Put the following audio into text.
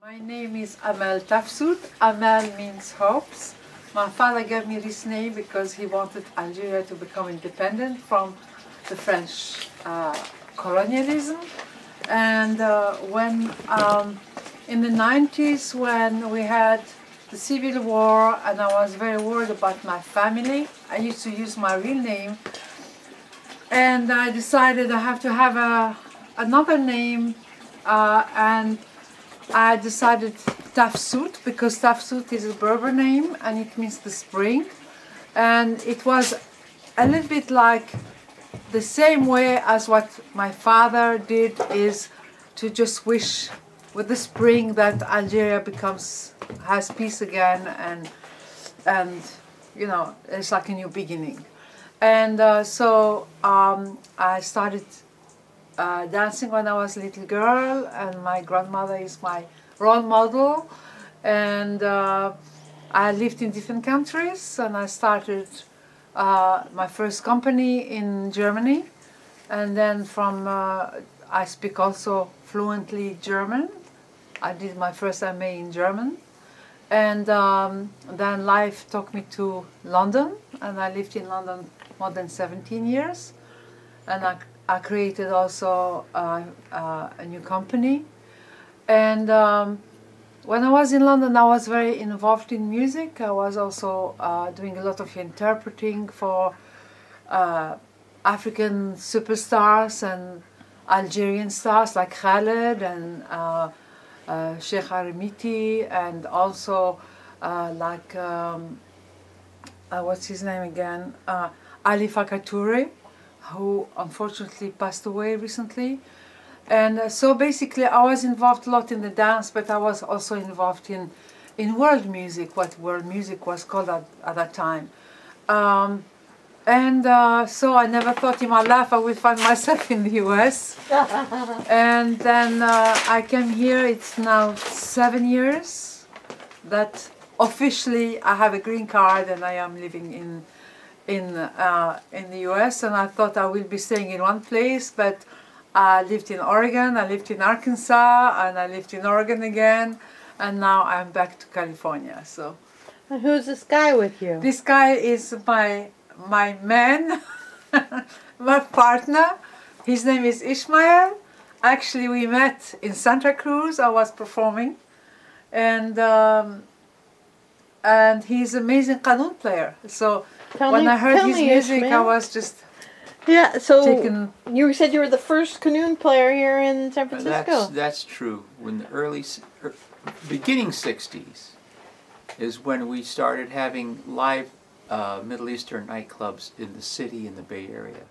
My name is Amel Tafsout. Amel means hopes. My father gave me this name because he wanted Algeria to become independent from the French colonialism. And when in the 90s, when we had the Civil War and I was very worried about my family, I used to use my real name. And I decided I have to have another name, and I decided Tafsout because Tafsout is a Berber name and it means the spring. And it was a little bit like the same way as what my father did, is to just wish with the spring that Algeria has peace again, and you know, it's like a new beginning. And so I started dancing when I was a little girl, and my grandmother is my role model. And I lived in different countries, and I started my first company in Germany, and then I speak also fluently German. I did my first MA in German, and then life took me to London, and I lived in London more than 17 years, and I created also a new company. And when I was in London, I was very involved in music. I was also doing a lot of interpreting for African superstars and Algerian stars like Khaled and Sheikh Arimiti, and also like what's his name again? Ali Fakatoure, who unfortunately passed away recently. And so basically I was involved a lot in the dance, but I was also involved in world music, what world music was called at that time. So I never thought in my life I would find myself in the US. And then I came here. It's now 7 years that officially I have a green card and I am living in the US. And I thought I will be staying in one place, but I lived in Oregon, I lived in Arkansas, and I lived in Oregon again, and now I'm back to California. So, and who's this guy with you? This guy is my man, my partner. His name is Ishmael. Actually, we met in Santa Cruz. I was performing, and he's an amazing kanoun player. So when I heard his music, Ishmael, I was just you said you were the first kanoun player here in San Francisco. That's true. When the beginning 60s is when we started having live Middle Eastern nightclubs in the city, in the Bay Area.